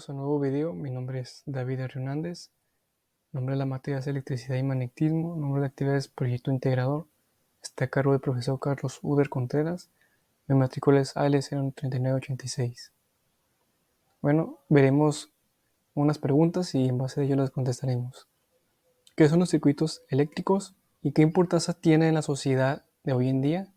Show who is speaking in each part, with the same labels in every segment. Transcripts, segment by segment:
Speaker 1: bienvenidos a un nuevo video. Mi nombre es David Hernández. Nombre de la materia es electricidad y magnetismo. Nombre de la actividad es proyecto integrador. Está a cargo del profesor Carlos Uder Contreras. Mi matrícula es AL03986. Bueno, veremos unas preguntas y en base a ello las contestaremos. ¿Qué son los circuitos eléctricos y qué importancia tienen en la sociedad de hoy en día?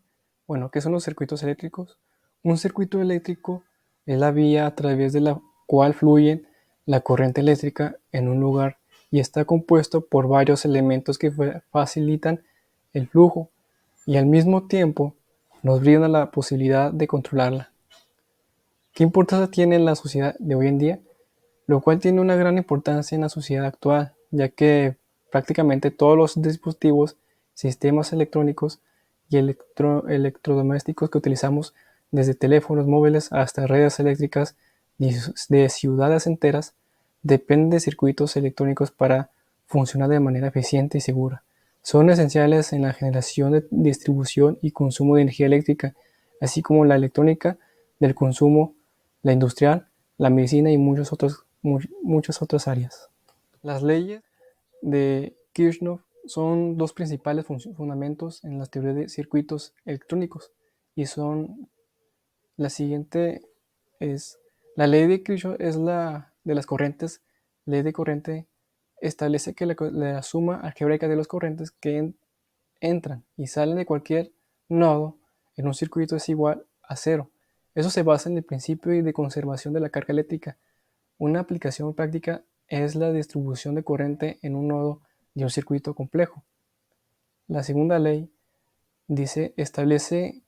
Speaker 1: Bueno, ¿qué son los circuitos eléctricos? Un circuito eléctrico es la vía a través de la cual fluye la corriente eléctrica en un lugar y está compuesto por varios elementos que facilitan el flujo y al mismo tiempo nos brindan la posibilidad de controlarla. ¿Qué importancia tiene en la sociedad de hoy en día? Lo cual tiene una gran importancia en la sociedad actual, ya que prácticamente todos los dispositivos, sistemas electrónicos y electrodomésticos que utilizamos, desde teléfonos móviles hasta redes eléctricas de ciudades enteras, dependen de circuitos electrónicos para funcionar de manera eficiente y segura. Son esenciales en la generación, distribución y consumo de energía eléctrica, así como la electrónica, del consumo, la industrial, la medicina y muchas otras áreas. Las leyes de Kirchhoff son dos principales fundamentos en la teoría de circuitos electrónicos y son la siguiente es la ley de Kirchhoff es la de las corrientes. Ley de corriente establece que la suma algebraica de las corrientes que entran y salen de cualquier nodo en un circuito es igual a cero. Eso se basa en el principio de conservación de la carga eléctrica. Una aplicación práctica es la distribución de corriente en un nodo de un circuito complejo. La segunda ley establece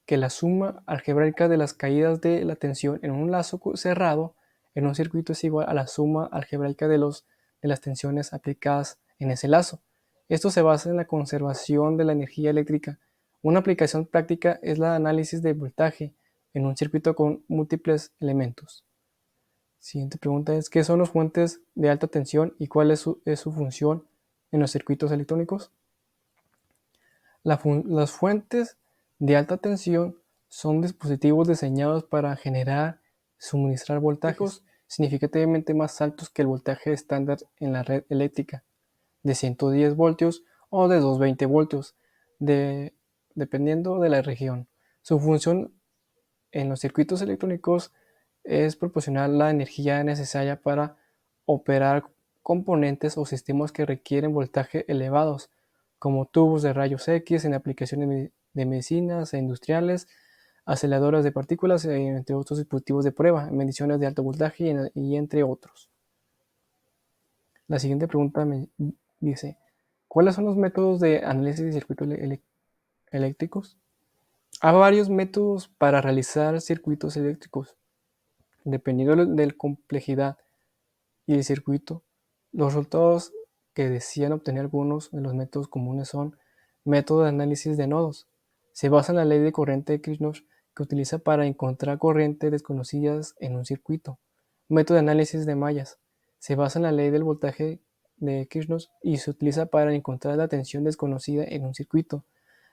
Speaker 1: que la suma algebraica de las caídas de la tensión en un lazo cerrado en un circuito es igual a la suma algebraica de las tensiones aplicadas en ese lazo. Esto se basa en la conservación de la energía eléctrica. Una aplicación práctica es el análisis de voltaje en un circuito con múltiples elementos. Siguiente pregunta es, ¿qué son las fuentes de alta tensión y cuál es su función en los circuitos electrónicos? Las fuentes de alta tensión son dispositivos diseñados para generar, suministrar voltajes significativamente más altos que el voltaje estándar en la red eléctrica, de 110 voltios o de 220 voltios, dependiendo de la región. Su función en los circuitos electrónicos es proporcionar la energía necesaria para operar componentes o sistemas que requieren voltaje elevados, como tubos de rayos X en aplicaciones de medicinas e industriales, aceleradoras de partículas, entre otros dispositivos de prueba, mediciones de alto voltaje y entre otros. La siguiente pregunta me dice, ¿cuáles son los métodos de análisis de circuitos eléctricos? Hay varios métodos para realizar circuitos eléctricos. Dependiendo de la complejidad y el circuito, los resultados que desean obtener algunos de los métodos comunes son método de análisis de nodos. Se basa en la ley de corriente de Kirchhoff que utiliza para encontrar corrientes desconocidas en un circuito. Método de análisis de mallas. Se basa en la ley del voltaje de Kirchhoff y se utiliza para encontrar la tensión desconocida en un circuito.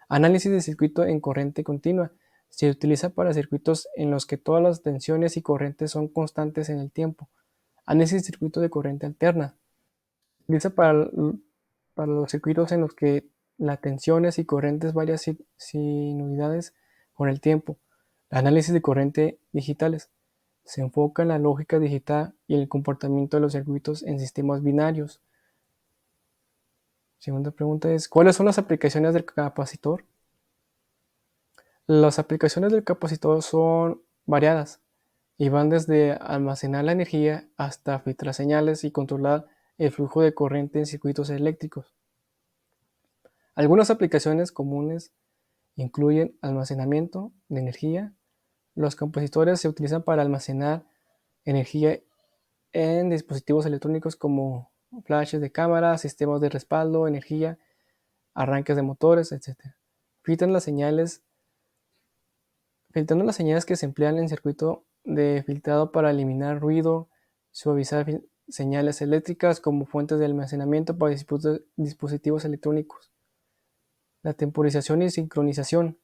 Speaker 1: Análisis de circuito en corriente continua. Se utiliza para circuitos en los que todas las tensiones y corrientes son constantes en el tiempo. Análisis de circuito de corriente alterna. Se utiliza para los circuitos en los que las tensiones y corrientes varían sin unidades con el tiempo. Análisis de corriente digitales. Se enfoca en la lógica digital y el comportamiento de los circuitos en sistemas binarios. Segunda pregunta es, ¿cuáles son las aplicaciones del capacitor? Las aplicaciones del capacitor son variadas y van desde almacenar la energía hasta filtrar señales y controlar el flujo de corriente en circuitos eléctricos. Algunas aplicaciones comunes incluyen almacenamiento de energía. Los capacitores se utilizan para almacenar energía en dispositivos electrónicos como flashes de cámara, sistemas de respaldo, energía, arranques de motores, etc. Filtran las señales Filtrando las señales que se emplean en circuito de filtrado para eliminar ruido, suavizar señales eléctricas como fuentes de almacenamiento para dispositivos electrónicos. La temporización y sincronización.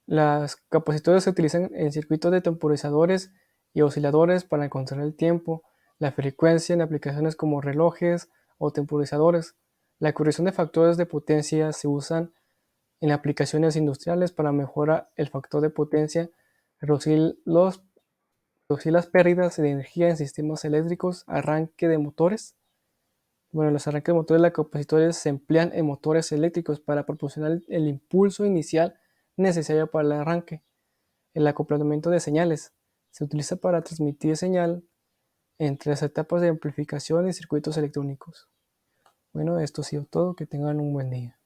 Speaker 1: Los capacitores se utilizan en circuitos de temporizadores y osciladores para controlar el tiempo, la frecuencia en aplicaciones como relojes o temporizadores. La corrección de factores de potencia se usan en aplicaciones industriales para mejorar el factor de potencia, reducir, reducir las pérdidas de energía en sistemas eléctricos, arranque de motores. Bueno, los arranques de motores de capacitores se emplean en motores eléctricos para proporcionar el impulso inicial necesario para el arranque. El acoplamiento de señales se utiliza para transmitir señal entre las etapas de amplificación y circuitos electrónicos. Bueno, esto ha sido todo. Que tengan un buen día.